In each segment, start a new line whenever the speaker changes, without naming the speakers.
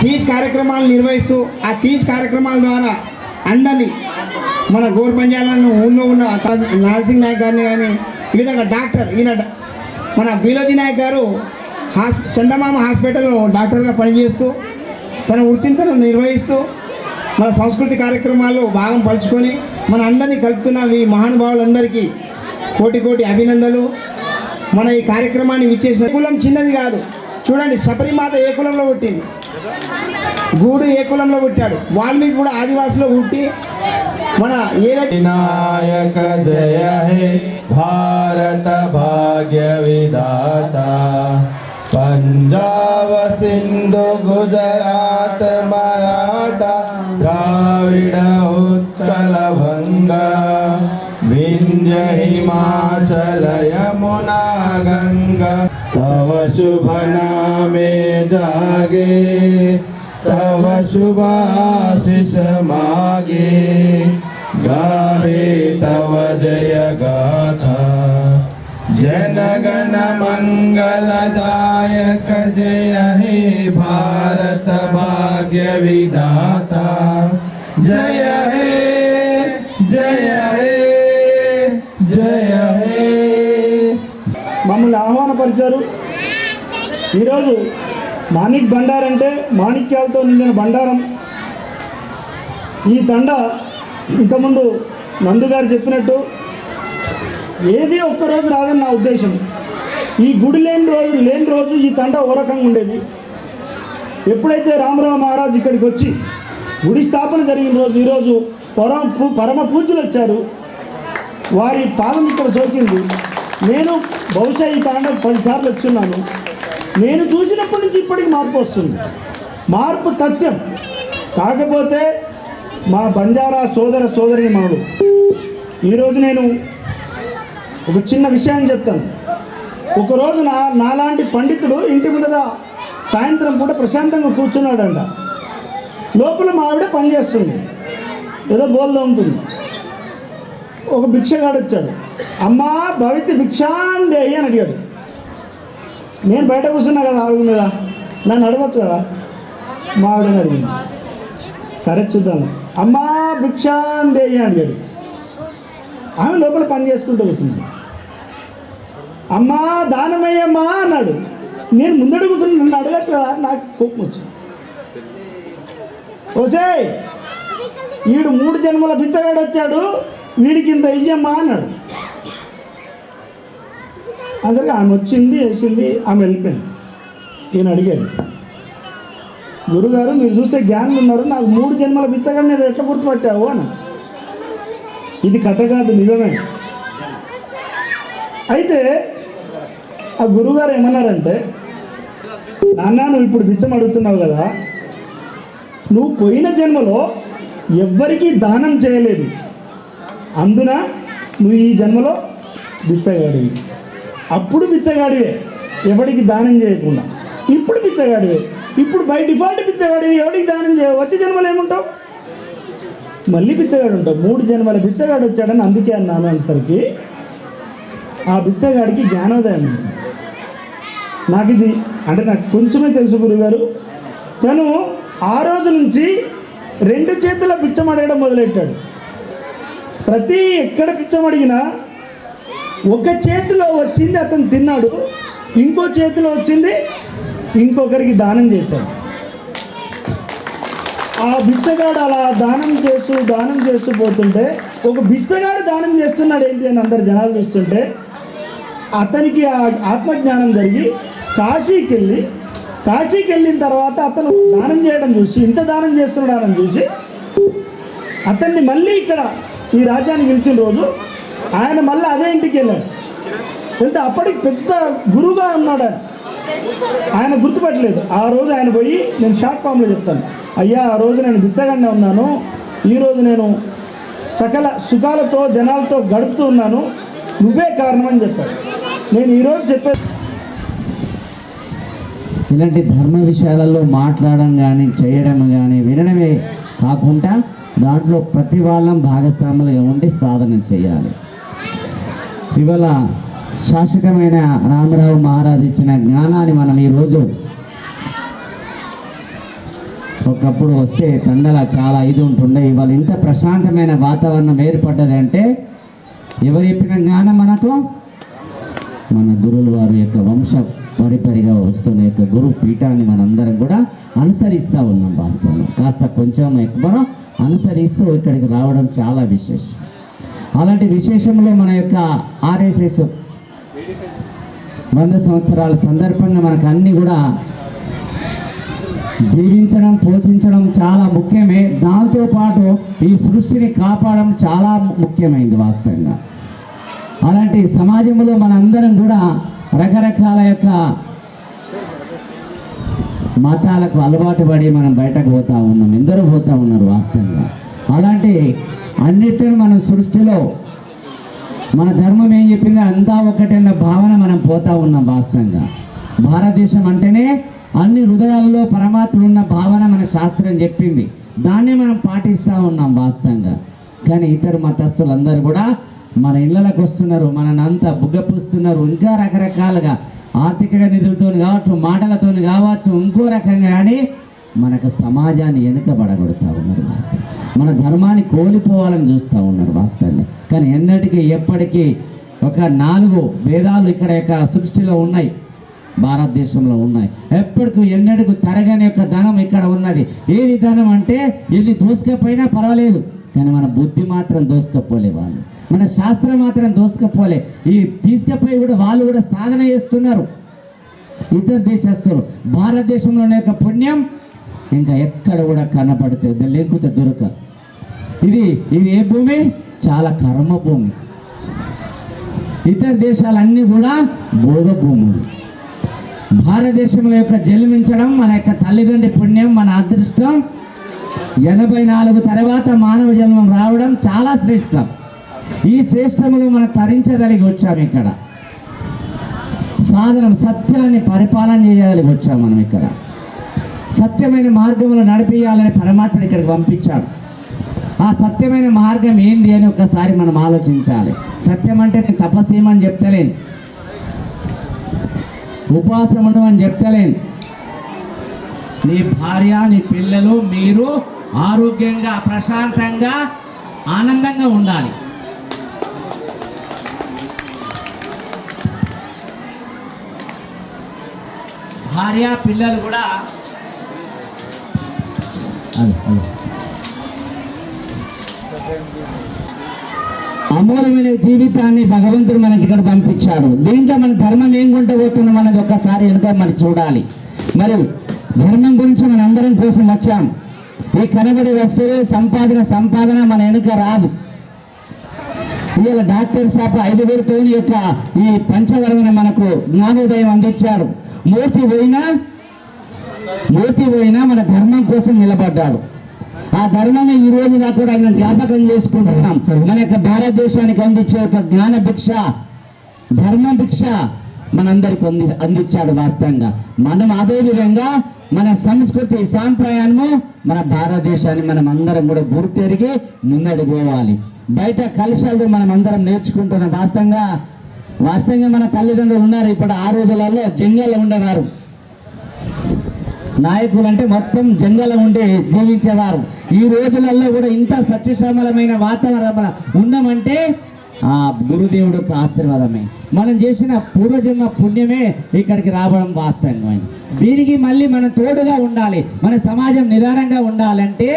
తీజ్ కార్యక్రమాలు నిర్వహిస్తూ ఆ తీజ్ కార్యక్రమాల ద్వారా అందరినీ మన గోర్పంజాలను ఊళ్ళో ఉన్న నరసింగ్ నాయక్ గారిని కానీ ఈ విధంగా డాక్టర్ ఈయన మన బీలోజీ నాయక్ గారు చందమామ హాస్పిటల్లో డాక్టర్గా పనిచేస్తూ తన వృత్తిని తను నిర్వహిస్తూ మన సంస్కృతి కార్యక్రమాల్లో భాగం పంచుకొని మన అందరినీ కలుపుతున్న ఈ మహానుభావులందరికీ కోటి కోటి అభినందనలు. మన ఈ కార్యక్రమాన్ని విచ్చేసిన కులం చిన్నది కాదు. చూడండి, శబరిమాత ఏ కులంలో పుట్టింది, గూడు ఏ కులంలో పుట్టాడు, వాల్మీకి కూడా ఆదివాసిలో పుట్టి మన
వినాయక జయ హే భారత భాగ్య విధాత పంజాబ్ సింధు గుజరాత్ మరాఠా ద్రావిడ ఉత్కల భంగ వింధ్య హిమాచల యమునా గంగా तव शुभ नामे जागे तव शुभाशिष मागे गाहे तव जय गाथा जनगण मंगलदायक जय हे भारत भाग्य विधाता जय हे जय हे जय हे.
మమ్మల్ని ఆహ్వానపరిచారు. ఈరోజు మాణిక్ బండార్ అంటే మాణిక్యాలతో నిండిన బండారం. ఈ తండ ఇంతకుముందు నందుగారు చెప్పినట్టు ఏది ఒక్కరోజు రాదని నా ఉద్దేశం. ఈ గుడి లేని రోజు ఈ తండ ఓ రకంగా ఉండేది. ఎప్పుడైతే రామరావు మహారాజు ఇక్కడికి వచ్చి గుడి స్థాపన జరిగిన రోజు ఈరోజు పరమ పూజ్యులు వచ్చారు. వారి పాదం ఇక్కడ సోకింది. నేను బహుశా ఈ తాండకు 10 సార్లు వచ్చున్నాను. నేను చూసినప్పటి నుంచి ఇప్పటికి మార్పు వస్తుంది. మార్పు తథ్యం. కాకపోతే మా బంజారా సోదరి మనడు ఈరోజు నేను ఒక చిన్న విషయాన్ని చెప్తాను. ఒకరోజు నాలాంటి పండితుడు ఇంటి ముందర సాయంత్రం పూట ప్రశాంతంగా కూర్చున్నాడంట. లోపల మా ఆవిడ పనిచేస్తుంది, ఏదో బోల్దో ఉంటుంది. ఒక భిక్షగాడు వచ్చాడు. అమ్మా భవితి భిక్షాందే అని అడిగాడు. నేను బయట కూర్చున్నా కదా అడుగు మీద, నన్ను అడగచ్చు కదా. మా ఆవిడని అడిగింది. సరే చూద్దాం. అమ్మా భిక్షాందే అని అడిగాడు. ఆమె లోపల పని చేసుకుంటూ కూర్చుంది. అమ్మా దానమయ్యమ్మా అన్నాడు. నేను ముందడు కూర్చుని నన్ను అడగచ్చు కదా. నాకు కోపం వచ్చింది. ఓసే వీడు 3 జన్మల బిచ్చగాడు వచ్చాడు, వీడికి ఇంత ఇయ్యమ్మా అన్నాడు. అందుకే ఆమె వచ్చింది, వేసింది, ఆమె వెళ్ళిపోయింది. ఈయన అడిగాడు, గురుగారు మీరు చూస్తే జ్ఞానులు ఉన్నారు, నాకు 3 జన్మల బిచ్చగాడు నేను ఎట్లా గుర్తుపట్టావు అని. ఇది కథ కాదు, నిజమే. అయితే ఆ గురుగారు ఏమన్నారంటే, నాన్న నువ్వు ఇప్పుడు బిచ్చం అడుగుతున్నావు కదా, నువ్వు పోయిన జన్మలో ఎవ్వరికీ దానం చేయలేదు, అందున నువ్వు ఈ జన్మలో బిచ్చగాడివి. అప్పుడు బిచ్చగాడివే ఎవరికి దానం చేయకుండా. ఇప్పుడు బిచ్చగాడివే. ఇప్పుడు బై డిఫాల్ట్ బిచ్చగాడివి, ఎవరికి దానం చేయవు. వచ్చే జన్మలో ఏముంటావు, మళ్ళీ బిచ్చగాడు ఉంటావు. 3 జన్మల బిచ్చగాడు వచ్చాడని అందుకే అన్నాను అనేసరికి ఆ బిచ్చగాడికి జ్ఞానోదయం. నాకు ఇది అంటే నాకు కొంచెమే తెలుసు గురుగారు. తను ఆ రోజు నుంచి 2 చేతుల బిచ్చం అడగడం మొదలెట్టాడు. ప్రతి ఎక్కడ బిచ్చం అడిగినా ఒక చేతిలో వచ్చింది అతను తిన్నాడు, ఇంకో చేతిలో వచ్చింది ఇంకొకరికి దానం చేశాడు. ఆ బిచ్చగాడు అలా దానం చేస్తూ పోతుంటే ఒక బిచ్చగాడు దానం చేస్తున్నాడు ఏంటి అని అందరు జనాలు చూస్తుంటే అతనికి ఆ ఆత్మజ్ఞానం జరిగి కాశీకి వెళ్ళిన తర్వాత అతను దానం చేయడం చూసి, ఇంత దానం చేస్తున్నాడని చూసి అతన్ని మళ్ళీ ఇక్కడ ఈ రాజ్యానికి గెలిచిన రోజు ఆయన మళ్ళీ అదే ఇంటికి వెళ్ళాడు. వెళ్తే అప్పటికి పెద్ద గురువుగా ఉన్నాడు. ఆయన గుర్తుపట్టలేదు. ఆ రోజు ఆయన పోయి, నేను షార్ట్ ఫామ్లో చెప్తాను, అయ్యా ఆ రోజు నేను బిచ్చగానే ఉన్నాను, ఈరోజు నేను సకల సుఖాలతో జనాలతో గడుపుతూ ఉన్నాను, నువ్వే కారణం అని చెప్పాడు. నేను ఈరోజు చెప్పే
ఇలాంటి ధర్మ విషయాలలో మాట్లాడడం కానీ చేయడం కానీ వినడమే కాకుండా దాంట్లో ప్రతి వాళ్ళం భాగస్వాములుగా ఉండి సాధన చేయాలి. ఇవాళ శాశ్వతమైన రామరావు మహారాజు ఇచ్చిన జ్ఞానాన్ని మనం ఈరోజు ఒకప్పుడు వస్తే తండల చాలా ఇది ఉంటుండే. ఇవాళ ఇంత ప్రశాంతమైన వాతావరణం ఏర్పడ్డది అంటే ఎవరు చెప్పిన జ్ఞానం మనకు? మన గురువుల వారి యొక్క వంశ పరిపరిగా వస్తున్న యొక్క గురు పీఠాన్ని మనందరం కూడా అనుసరిస్తూ ఉన్నాం. వాస్తవం కాస్త కొంచెం ఎక్కువ అనుసరిస్తూ ఇక్కడికి రావడం చాలా విశేషం. అలాంటి విశేషంలో మన యొక్క ఆర్ఎస్ఎస్ 100 సంవత్సరాల సందర్భంగా మనకు అన్నీ కూడా జీవించడం, పోషించడం చాలా ముఖ్యమే. దాంతోపాటు ఈ సృష్టిని కాపాడడం చాలా ముఖ్యమైనది వాస్తవంగా. అలాంటి సమాజంలో మనందరం కూడా రకరకాల యొక్క మతాలకు అలవాటు పడి మనం బయటకు పోతా ఉన్నాం. ఎందరో పోతా ఉన్నారు వాస్తవంగా. అలాంటి అన్నిటిని మనం సృష్టిలో మన ధర్మం ఏం చెప్పిందో అంతా ఒకటన్న భావన మనం పోతా ఉన్నాం వాస్తవంగా. భారతదేశం అంటేనే అన్ని హృదయాల్లో పరమాత్మ ఉన్న భావన మన శాస్త్రం చెప్పింది. దాన్ని మనం పాటిస్తూ ఉన్నాం వాస్తవంగా. కానీ ఇతర మతస్థులందరూ కూడా మన ఇళ్ళకు వస్తున్నారు, మననంతా బుగ్గపుస్తున్నారు. ఇంకా రకరకాలుగా ఆర్థిక నిధులతో కావచ్చు, మాటలతో కావచ్చు, ఇంకో రకంగా కానీ మనకు సమాజాన్ని వెనుకబడగొడుతూ ఉన్నారు వాస్తవం. మన ధర్మాన్ని కోల్పోవాలని చూస్తూ ఉన్నారు వాస్తవంగా. కానీ ఎన్నటికీ ఎప్పటికీ ఒక 4 వేదాలు ఇక్కడ యొక్క సృష్టిలో ఉన్నాయి, భారతదేశంలో ఉన్నాయి. ఎప్పటికీ ఎన్నటికీ తరగని యొక్క ధనం ఇక్కడ ఉన్నది. ఏ విధానం అంటే ఎన్ని దోసుకపోయినా పర్వాలేదు, కానీ మన బుద్ధి మాత్రం దోసుకపోలే, వాళ్ళు మన శాస్త్రం మాత్రం దోసుకపోలే. ఈ తీసుకపోయి కూడా వాళ్ళు కూడా సాధన చేస్తున్నారు ఇతర దేశస్తులు. భారతదేశంలోనే యొక్క పుణ్యం ఇంకా ఎక్కడ కూడా కనపడుతుంది, లేకపోతే దొరకదు. ఇది ఏ భూమి? చాలా కర్మ భూమి. ఇతర దేశాలన్నీ కూడా భోగ భూములు. భారతదేశంలో యొక్క జన్మించడం మన యొక్క తల్లిదండ్రి పుణ్యం, మన అదృష్టం. 84 తర్వాత మానవ జన్మం రావడం చాలా శ్రేష్టం. ఈ శ్రేష్టములు మనం తరించగలిగి వచ్చాము. ఇక్కడ సాధనం సత్యాన్ని పరిపాలన చేయగలిగి వచ్చాము. మనం ఇక్కడ సత్యమైన మార్గంలో నడిపించాలని పరమాత్మని ఇక్కడికి పంపించాడు. ఆ సత్యమైన మార్గం ఏంది అని ఒకసారి మనం ఆలోచించాలి. సత్యం అంటే నేను తపస్సు ఏమని చెప్తలేను, ఉపవాసం ఉండమని చెప్తలేను. నీ భార్య, నీ పిల్లలు, మీరు ఆరోగ్యంగా, ప్రశాంతంగా, ఆనందంగా ఉండాలి. భార్య, పిల్లలు కూడా అమూల్యమైన జీవితాన్ని భగవంతుడు మనకి ఇక్కడ పంపించాడు. దీంట్లో మన ధర్మం ఏం కొంటూ పోతున్నాం అన్నది ఒక్కసారి వెనుక మరి చూడాలి. మరి ధర్మం గురించి మన అందరం కోసం వచ్చాం. ఈ కనబడే వస్తువులు సంపాదన మన వెనుక రాదు. ఇవాళ డాక్టర్ సాబ్ 5,000తో యొక్క ఈ పంచవరమైన మనకు జ్ఞానోదయం అందించాడు. మూర్తి పోయినా మన ధర్మం కోసం నిలబడ్డాడు. ఆ ధర్మమే ఈ రోజు నాకు కూడా ఆయన జ్ఞాపకం చేసుకుంటున్నాం. మన యొక్క భారతదేశానికి అందించే ఒక జ్ఞాన భిక్ష, ధర్మ భిక్ష మనందరికి అందించాడు వాస్తవంగా. మనం అదే విధంగా మన సంస్కృతి సాంప్రదాయాన్ని, మన భారతదేశాన్ని మనం అందరం కూడా గుర్తెరిగి ముందడి పోవాలి. బయట కలుషాలు మనం అందరం నేర్చుకుంటున్నాం. వాస్తవంగా మన తల్లిదండ్రులు ఉన్నారు. ఇప్పుడు ఆ రోజులలో జంగల్లో ఉండేవారు. నాయకులు అంటే మొత్తం జంగల్లో ఉండి జీవించేవారు. ఈ రోజులలో కూడా ఇంత సత్యశ్యామలమైన వాతావరణం ఉండమంటే ఆ గురుదేవుడు యొక్క ఆశీర్వాదమే. మనం చేసిన పూర్వజన్మ పుణ్యమే ఇక్కడికి రావడం వాస్తవమైన. దీనికి మళ్ళీ మనం తోడుగా ఉండాలి. మన సమాజం నిదానంగా ఉండాలంటే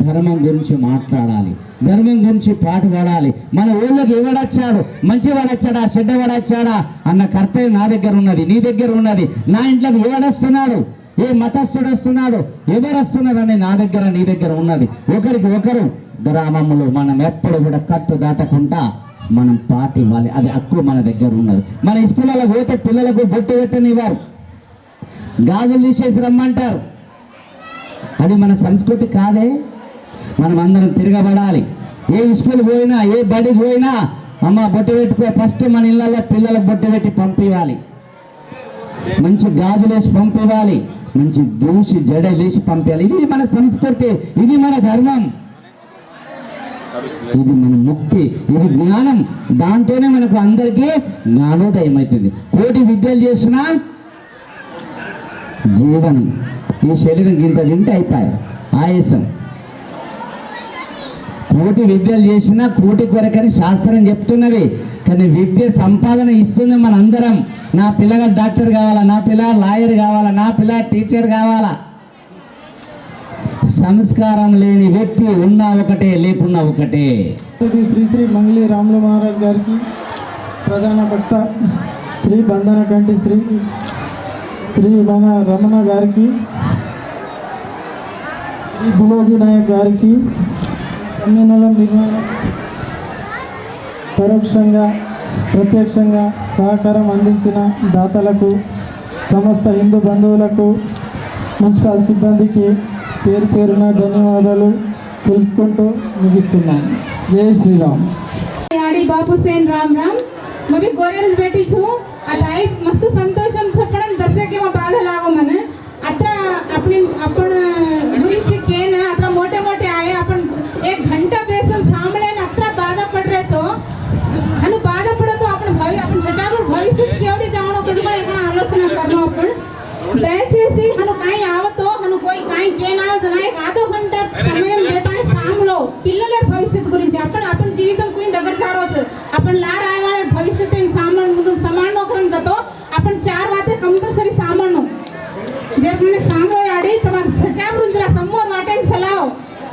ధర్మం గురించి మాట్లాడాలి, ధర్మం గురించి పాటు పడాలి. మన ఊళ్ళోకి ఎవడొచ్చాడు, మంచివాడొచ్చాడా, చెడ్డవాడొచ్చాడా అన్న కర్తవ్యం నా దగ్గర ఉన్నది, నీ దగ్గర ఉన్నది. నా ఇంట్లోకి ఎవడొస్తున్నాడు, ఏ మతస్థుడు వస్తున్నాడు, ఎవరు వస్తున్నారు అని నా దగ్గర, నీ దగ్గర ఉన్నది. ఒకరికి ఒకరు గ్రామంలో మనం ఎప్పుడు కూడా కట్టు దాటకుండా మనం పాటు ఇవ్వాలి. అది హక్కు మన దగ్గర ఉన్నది. మన స్కూళ్ళలో పోతే పిల్లలకు బొట్టు పెట్టనివ్వరు, గాజులు తీసేసి రమ్మంటారు. అది మన సంస్కృతి కాదే. మనం అందరం తిరగబడాలి. ఏ స్కూల్ పోయినా, ఏ బడికి పోయినా అమ్మ బొట్టు పెట్టుకో, ఫస్ట్ మన ఇళ్ళల్లో పిల్లలకు బొట్టు పెట్టి పంపించాలి. మంచి గాజులేసి పంపించాలి, మంచి దూసి జడ వేసి పంపించాలి. ఇది మన సంస్కృతి, ఇది మన ధర్మం, ఇది మన ముక్తి, ఇది జ్ఞానం. దాంతోనే మనకు అందరికీ జ్ఞానోదయం అవుతుంది. కోటి విద్యలు చేసినా జీవనం. ఈ శరీరం ఇంత తింటే అయిపోయి ఆయాసం. కోటి విద్యలు చేసినా కోటి కొరకని శాస్త్రం చెప్తున్నది, కానీ విద్య సంపాదన ఇస్తుంది మనందరం. నా పిల్లగా డాక్టర్ కావాలా, నా పిల్ల లాయర్ కావాలా, నా పిల్ల టీచర్ కావాలా. సంస్కారం లేని వ్యక్తి ఉన్నా ఒకటే, లేకున్నా ఒకటే.
ఇది శ్రీ శ్రీ మంగళి రాములు మహారాజ్ గారికి, ప్రధాన భక్త శ్రీ బంధన కంటి శ్రీ మన రమణ గారికి, శ్రీ బిలోజీ నాయక్ గారికి, సమ్మేళనం నిర్వహణ పరోక్షంగా ప్రత్యక్షంగా సహకారం అందించిన దాతలకు, సమస్త హిందూ బంధువులకు, మున్సిపల్ సిబ్బందికి పేరు పేరున ధన్యవాదాలు తెలుపుకుంటూ ముగిస్తున్నాను. జై శ్రీరామ్.
याडी बापू सेन राम राम. मैं भी गोरेरज बेटी छू. आता आई मस्त संतोषम छपडन दसे किंवा बाधा लागो मने. आता आपण गुरीचे केन आता मोठे मोठे आहे. आपण एक घंटा बेसन सांभळे न आता बाधा पडरेचो आणि बाधा पडतो. आपण त्याच्यावर भविष्यात केवढी जावणो कधी पण एक आलोचना करनो आपण. దయచేసి హను కాయి ఆవతో హను కోయి కాయి కేనావజ నాయ ఆధో घंटा సమయం देताय सांभळो పిల్లల భవిష్యత్తు గురించి. आपण जीवितम कोई डगर चारोच आपण लार आयवाळे भविष्यात सामान मधून समानो करून जातो. आपण 4 वाते कंपल्सरी सामानो जर म्हणे सामो याडी तमार सचाब रुंजरा समोर वाटेन चलाव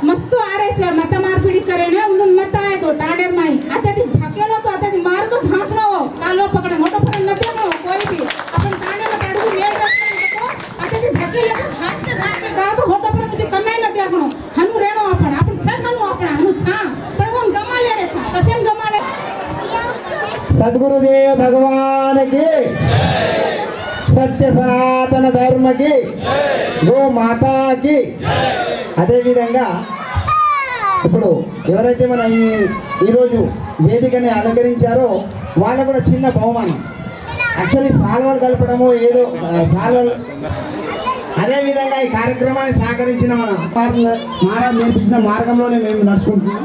मस्त आरेचे मत मारपिडी करेने उंदून मत आहे तो टाडेर माई. आता ती ढकेलो तो आता ती मार तो धासनो कालो पकडे मोठो पण नते नो कोई भी. आपण टाडे मध्ये अडू मेल रस्ता आता ती ढकेले तो धासते गा तो होटो पण मुझे कन्नाई नते आपण हनु रेणो आपण छन हनु छा पण वो गमाले रे छा कसेन गमाले.
सद्गुरुदेव भगवान की सत्य सनातन धर्म की गो माता की. అదేవిధంగా ఇప్పుడు ఎవరైతే మన ఈరోజు వేదికని అలంకరించారో వాళ్ళకు కూడా చిన్న బహుమానం. యాక్చువల్లీ సాల్వలు కలపడము ఏదో సాల్వలు. అదేవిధంగా ఈ కార్యక్రమాన్ని సహకరించిన మన నేర్పించిన మార్గంలోనే మేము నడుచుకుంటున్నాం.